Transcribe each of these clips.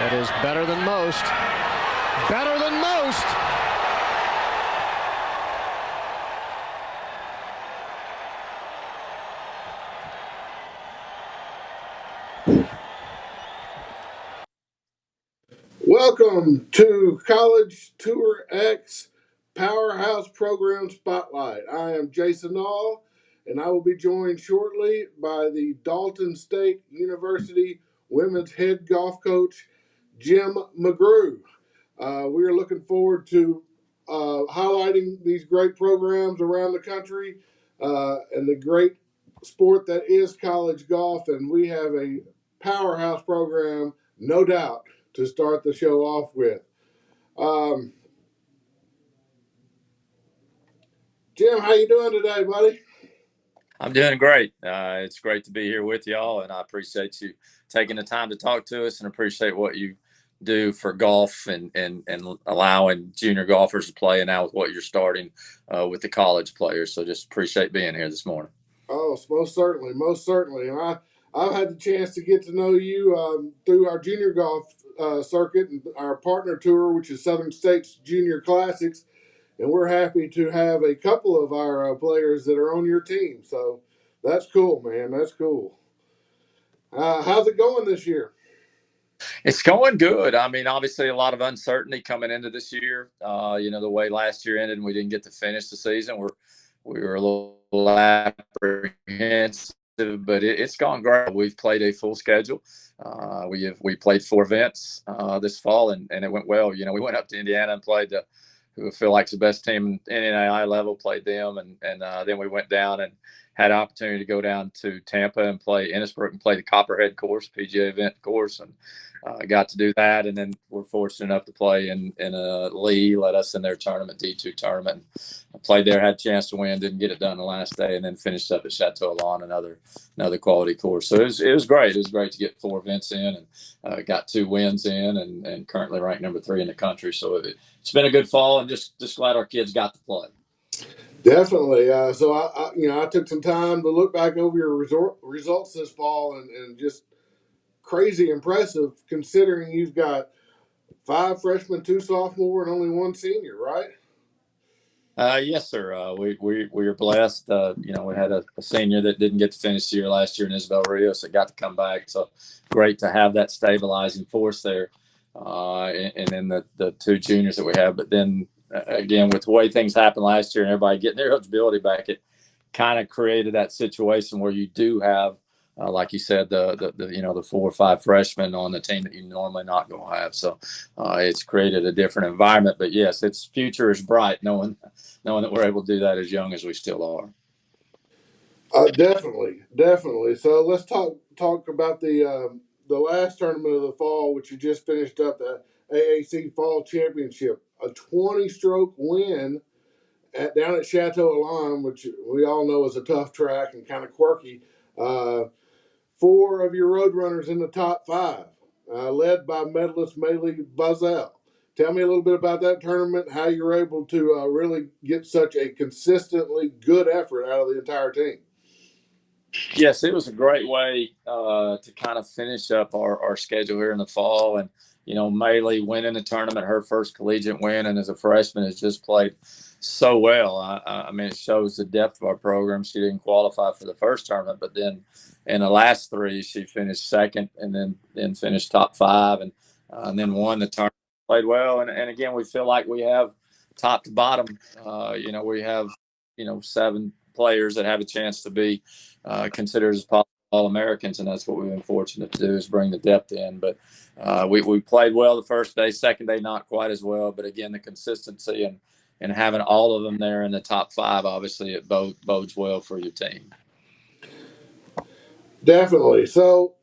That is better than most. Better than most. Welcome to College Tour X Powerhouse Program Spotlight. I am Jason Nall, and I will be joined shortly by the Dalton State University women's head golf coach, Jim McGREW. We are looking forward to highlighting these great programs around the country and the great sport that is college golf, and we have a powerhouse program, no doubt, to start the show off with. Jim, how you doing today, buddy? I'm doing great. It's great to be here with y'all, and I appreciate you taking the time to talk to us and appreciate what you do for golf and allowing junior golfers to play, and now with what you're starting with the college players. So just appreciate being here this morning. Oh, most certainly, most certainly. And I've had the chance to get to know you through our junior golf circuit and our partner tour, which is Southern States Junior Classics. And we're happy to have a couple of our players that are on your team. So that's cool, man. That's cool. How's it going this year? It's going good. I mean, obviously, a lot of uncertainty coming into this year. The way last year ended, and we didn't get to finish the season. We were a little apprehensive, but it's gone great. We've played a full schedule. We played 4 events this fall, and it went well. We went up to Indiana and played who I feel like is the best team in NAI level, played them, and then we went down and had an opportunity to go down to Tampa and play Innisbrook and play the Copperhead course, PGA event course, and got to do that. And then we're fortunate enough to play in Lee, let us in their tournament, D2 tournament. I played there, had a chance to win, didn't get it done the last day, and then finished up at Chateau Lawn, another quality course. So it was great. It was great to get 4 events in and got 2 wins in, and currently ranked number 3 in the country. So it's been a good fall, and just glad our kids got to play. Definitely. So I took some time to look back over your results this fall, and just crazy impressive considering you've got 5 freshmen, 2 sophomore, and only 1 senior, right? Yes, sir. We were blessed. We had a senior that didn't get to finish the year last year in Isabel Rios that got to come back. So great to have that stabilizing force there. And then the 2 juniors that we have. But then again, with the way things happened last year and everybody getting their eligibility back, it kind of created that situation where you do have, like you said, the 4 or 5 freshmen on the team that you normally not going to have. So it's created a different environment. But yes, its future is bright, knowing that we're able to do that as young as we still are. Definitely. So let's talk about the last tournament of the fall, which you just finished up, the AAC Fall Championship, a 20-stroke win down at Chateau Lawn, which we all know is a tough track and kind of quirky. 4 of your road runners in the top 5, led by medalist Maylee Buzzell. Tell me a little bit about that tournament, how you were able to really get such a consistently good effort out of the entire team. Yes, it was a great way to kind of finish up our schedule here in the fall. And, Maylee winning the tournament, her first collegiate win, and as a freshman has just played so well. I mean, it shows the depth of our program. She didn't qualify for the first tournament, but then in the last 3, she finished second and then finished top 5 and then won the tournament, played well. And again, we feel like we have top to bottom. We have, 7 players that have a chance to be considered as All-Americans, and that's what we've been fortunate to do, is bring the depth in. But we played well the first day. Second day, not quite as well. But again, the consistency and having all of them there in the top 5, obviously, it bodes well for your team. Definitely. So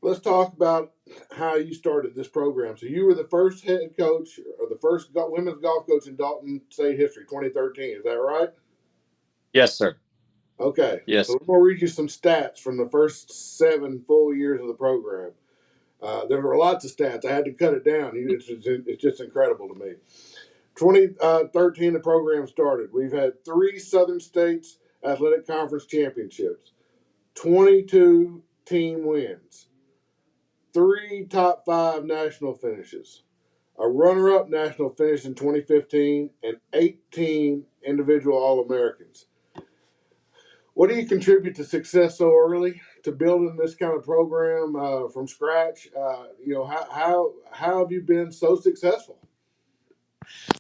let's talk about how you started this program. So you were the first head coach or the first women's golf coach in Dalton State history, 2013. Is that right? Yes, sir. Okay. Yes. So I'm going to read you some stats from the first 7 full years of the program. There were lots of stats. I had to cut it down. It's just incredible to me. 2013, the program started. We've had 3 Southern States Athletic Conference championships, 22 team wins, 3 top 5 national finishes, a runner-up national finish in 2015, and 18 individual All-Americans. What do you contribute to success so early, to building this kind of program from scratch? How have you been so successful?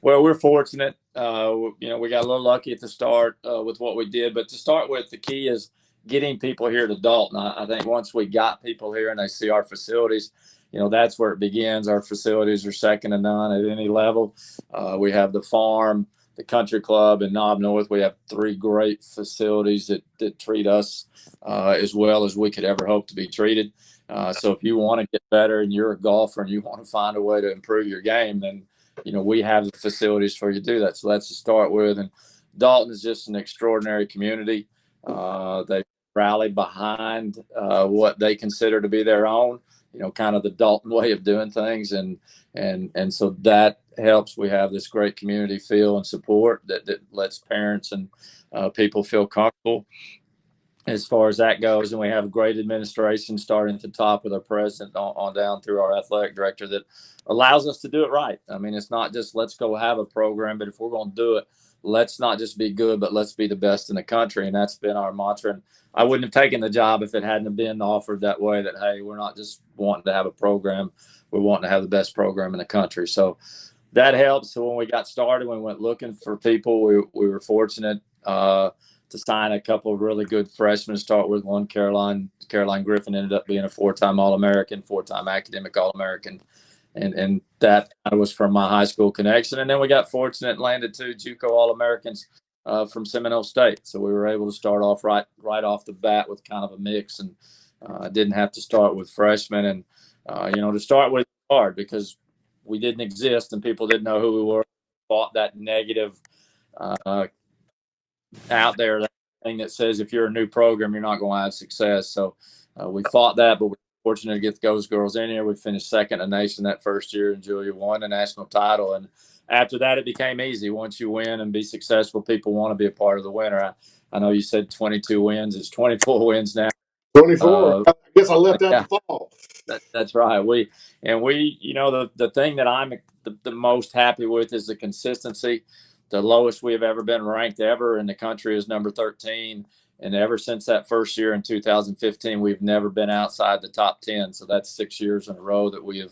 Well, we're fortunate. We got a little lucky at the start with what we did. But to start with, the key is getting people here to Dalton. I think once we got people here and they see our facilities, that's where it begins. Our facilities are second to none at any level. We have the farm, the country club, and Knob North. We have 3 great facilities that treat us as well as we could ever hope to be treated. So if you want to get better and you're a golfer and you want to find a way to improve your game, then we have the facilities for you to do that. So that's to start with. And Dalton is just an extraordinary community. They rally behind what they consider to be their own, kind of the Dalton way of doing things. And so that helps. We have this great community feel and support that lets parents and people feel comfortable as far as that goes. And we have great administration starting at the top with our president on down through our athletic director that allows us to do it right. I mean, it's not just let's go have a program, but if we're going to do it, let's not just be good, but let's be the best in the country. And that's been our mantra. And I wouldn't have taken the job if it hadn't been offered that way, that, hey, we're not just wanting to have a program, we're wanting to have the best program in the country. So that helps. So when we got started, we went looking for people. We were fortunate to sign a couple of really good freshmen to start with. One, Caroline Griffin, ended up being a 4-time All-American, 4-time academic All-American. And that was from my high school connection. And then we got fortunate and landed 2 JUCO All-Americans from Seminole State. So we were able to start off right off the bat with kind of a mix, and didn't have to start with freshmen. And, to start with hard because we didn't exist and people didn't know who we were. Fought that negative out there, that thing that says if you're a new program, you're not going to have success. So we fought that, but we're fortunate to get those girls in here. We finished second in the nation that first year, and Julia won the national title. And after that, it became easy. Once you win and be successful, people want to be a part of the winner. I know you said 22 wins. It's 24 wins now. 24. I guess I left out the fall. That's right. The thing that I'm the most happy with is the consistency. The lowest we have ever been ranked ever in the country is number 13. And ever since that first year in 2015, we've never been outside the top 10. So that's 6 years in a row that we have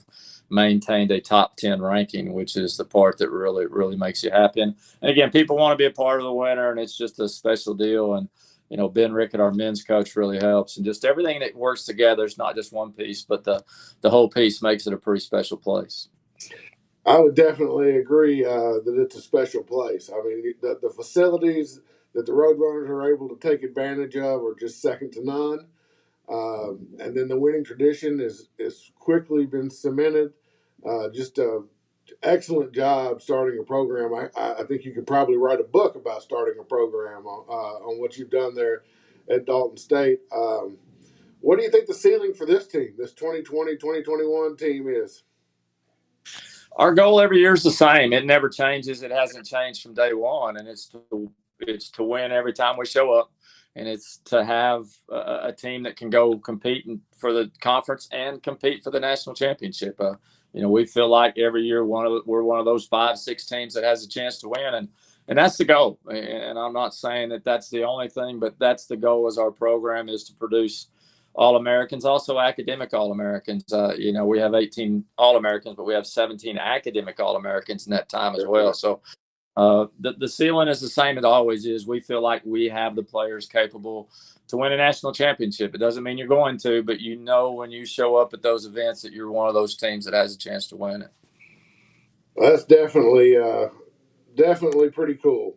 maintained a top 10 ranking, which is the part that really, really makes you happy. And again, people want to be a part of the winner, and it's just a special deal. And, Ben Rickett, our men's coach, really helps. And just everything that works together is not just one piece, but the whole piece makes it a pretty special place. I would definitely agree that it's a special place. I mean, the facilities that the Roadrunners are able to take advantage of are just second to none. And then the winning tradition is quickly been cemented. Just an excellent job starting a program. I think you could probably write a book about starting a program on what you've done there at Dalton State. What do you think the ceiling for this team, this 2020-2021 team is? Our goal every year is the same. It never changes. It hasn't changed from day one, and it's to win every time we show up, and it's to have a team that can go compete for the conference and compete for the national championship. We feel like every year we're one of those 5-6 teams that has a chance to win, and that's the goal. And I'm not saying that that's the only thing, but that's the goal as our program is to produce All-Americans, also academic All-Americans. We have 18 All-Americans, but we have 17 academic All-Americans in that time as well. So the ceiling is the same it always is. We feel like we have the players capable to win a national championship. It doesn't mean you're going to, but when you show up at those events that you're one of those teams that has a chance to win it. Well, that's definitely pretty cool.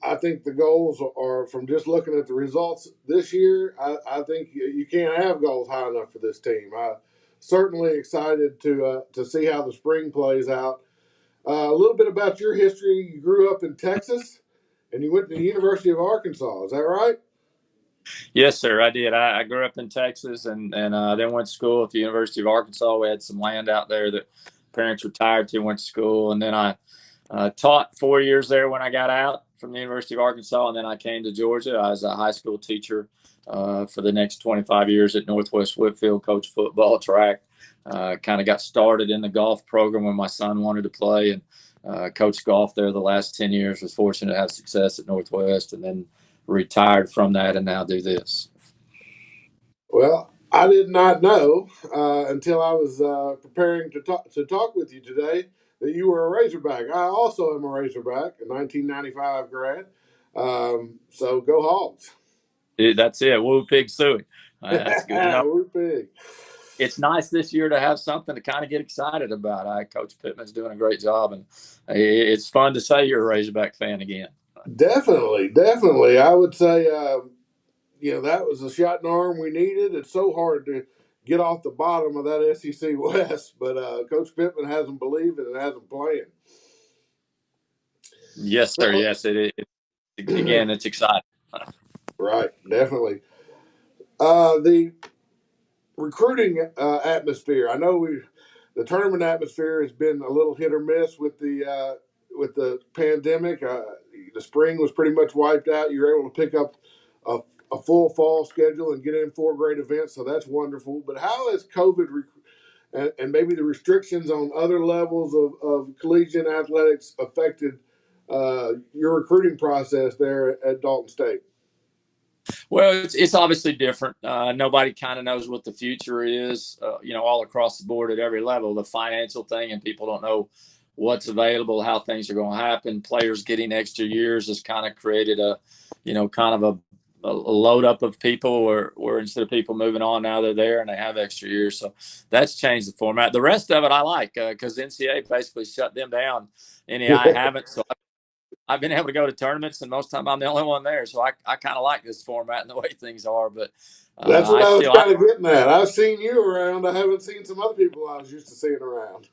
I think the goals are, from just looking at the results this year, I think you can't have goals high enough for this team. I'm certainly excited to see how the spring plays out. A little bit about your history. You grew up in Texas, and you went to the University of Arkansas. Is that right? Yes, sir, I did. I grew up in Texas and then went to school at the University of Arkansas. We had some land out there that parents retired to, went to school. And then I taught 4 years there when I got out. from the University of Arkansas, and then I came to Georgia. I was a high school teacher for the next 25 years at Northwest Whitfield, coached football, track. Kind of got started in the golf program when my son wanted to play, and coached golf there the last 10 years. Was fortunate to have success at Northwest, and then retired from that and now do this. Well, I did not know until I was preparing to talk with you today that you were a Razorback. I also am a Razorback, a 1995 grad. So go Hogs. That's it. Woo pig suey. That's good. Woo pig. It's nice this year to have something to kind of get excited about. Coach Pittman's doing a great job, and it's fun to say you're a Razorback fan again. Definitely. I would say, that was a shot in the arm we needed. It's so hard to get off the bottom of that SEC West, but Coach Pittman has them believing and has them playing. Yes, sir. Yes, it is. Again, it's exciting. Right, definitely. The recruiting atmosphere. I know the tournament atmosphere has been a little hit or miss with the pandemic. The spring was pretty much wiped out. You were able to pick up a full fall schedule and get in 4 great events, so that's wonderful. But how has COVID and maybe the restrictions on other levels of collegiate athletics affected your recruiting process there at Dalton State? Well, it's obviously different. Nobody kind of knows what the future is, all across the board at every level. The financial thing, and people don't know what's available, how things are going to happen. Players getting extra years has kind of created a load up of people where instead of people moving on, now they're there and they have extra years. So that's changed the format. The rest of it I like because NCAA basically shut them down. NEI haven't. So I've been able to go to tournaments, and most of the time I'm the only one there. So I kind of like this format and the way things are. But that's what I was kind of getting at. I've seen you around. I haven't seen some other people I was used to seeing around.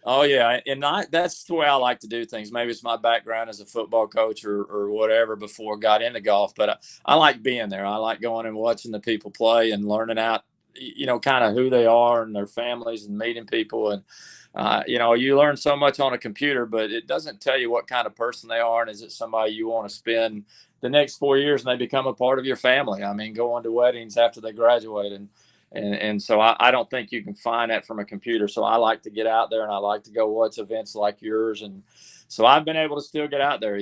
Oh, yeah. And that's the way I like to do things. Maybe it's my background as a football coach or whatever before I got into golf. But I like being there. I like going and watching the people play and learning out, kind of who they are and their families and meeting people. And, you learn so much on a computer, but it doesn't tell you what kind of person they are. And is it somebody you want to spend the next 4 years and they become a part of your family? I mean, going to weddings after they graduate. And so I don't think you can find that from a computer. So I like to get out there and I like to go watch events like yours. And so I've been able to still get out there.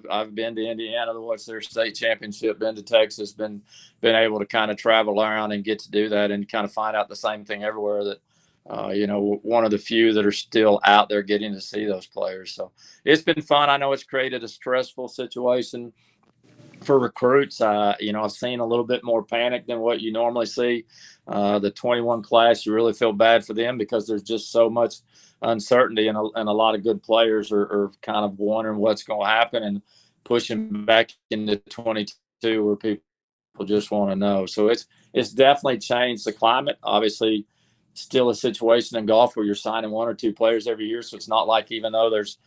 I've been to Indiana to watch their state championship, been to Texas, been able to kind of travel around and get to do that and kind of find out the same thing everywhere that, one of the few that are still out there getting to see those players. So it's been fun. I know it's created a stressful situation for recruits. I've seen a little bit more panic than what you normally see. The 21 class, you really feel bad for them because there's just so much uncertainty, and a lot of good players are kind of wondering what's going to happen and pushing back into 22 where people just want to know. So it's definitely changed the climate. Obviously, still a situation in golf where you're signing 1 or 2 players every year. So it's not like even though there's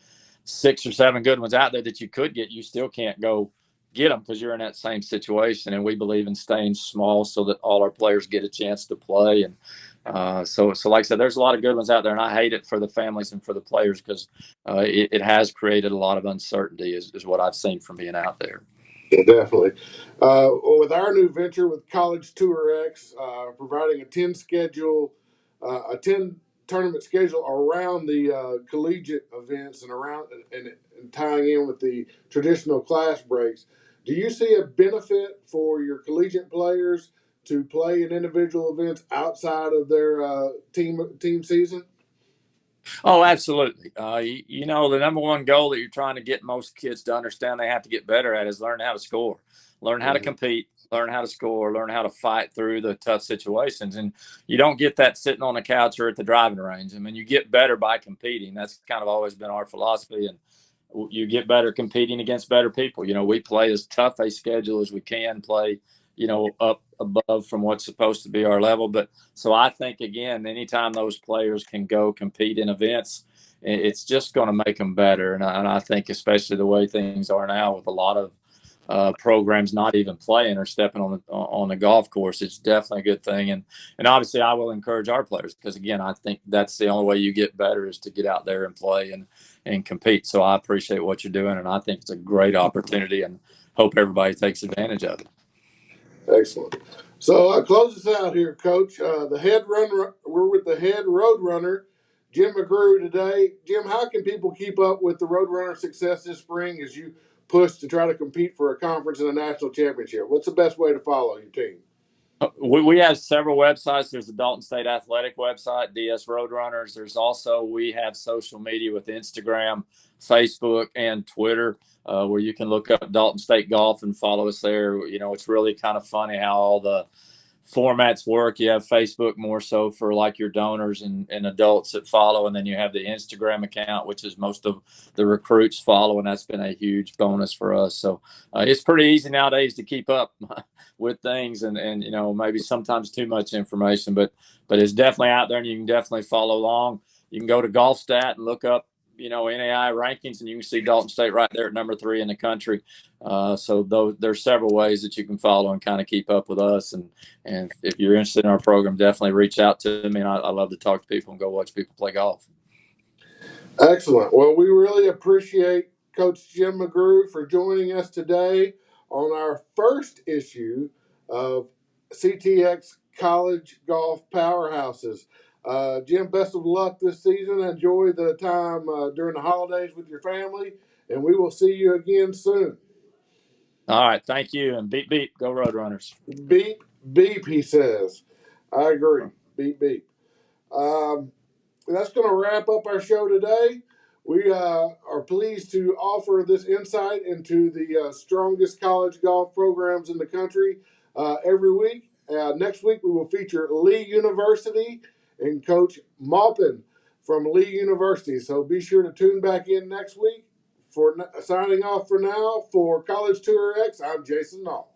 6 or 7 good ones out there that you could get, you still can't go get them because you're in that same situation. And we believe in staying small so that all our players get a chance to play. And so like I said, there's a lot of good ones out there, and I hate it for the families and for the players because it has created a lot of uncertainty is what I've seen from being out there. Yeah, definitely. With our new venture with College Tour X, providing a 10 tournament schedule around the collegiate events and around and tying in with the traditional class breaks, do you see a benefit for your collegiate players to play in individual events outside of their team season? Oh, absolutely. The number one goal that you're trying to get most kids to understand they have to get better at is learn how to score, learn how to compete, learn how to score, learn how to fight through the tough situations. And you don't get that sitting on the couch or at the driving range. I mean, you get better by competing. That's kind of always been our philosophy. And you get better competing against better people. We play as tough a schedule as we can play, up above from what's supposed to be our level. But so I think, again, anytime those players can go compete in events, it's just going to make them better. And I think especially the way things are now with a lot of programs not even playing or stepping on the golf course. It's definitely a good thing, and obviously I will encourage our players because again I think that's the only way you get better is to get out there and play and compete. So I appreciate what you're doing, and I think it's a great opportunity, and hope everybody takes advantage of it. Excellent. So close us out here, Coach. The head runner, we're with the head road runner, Jim McGREW today. Jim, how can people keep up with the road runner success this spring as you push to try to compete for a conference and a national championship? What's the best way to follow your team? We have several websites. There's the Dalton State Athletic website, DS Roadrunners. There's also, we have social media with Instagram, Facebook, and Twitter, where you can look up Dalton State Golf and follow us there. You know, it's really kind of funny how all the formats work. You have Facebook more so for like your donors and adults that follow, and then you have the Instagram account, which is most of the recruits follow, and that's been a huge bonus for us. So it's pretty easy nowadays to keep up with things, and you know, maybe sometimes too much information, but it's definitely out there, and you can definitely follow along. You can go to GolfStat and look up, you know, NAI rankings, and you can see Dalton State right there at number 3 in the country. So there's several ways that you can follow and kind of keep up with us. And if you're interested in our program, definitely reach out to me. And I love to talk to people and go watch people play golf. Excellent. Well, we really appreciate Coach Jim McGrew for joining us today on our first issue of CTX College Golf Powerhouses. Jim, best of luck this season. Enjoy the time during the holidays with your family, and we will see you again soon. All right. Thank you. And beep, beep. Go Roadrunners. Beep, beep, he says. I agree. Beep, beep. That's going to wrap up our show today. We are pleased to offer this insight into the strongest college golf programs in the country every week. Next week, we will feature Lee University and Coach Maupin from Lee University. So be sure to tune back in next week. For signing off for now, for College Tour X, I'm Jason Nall.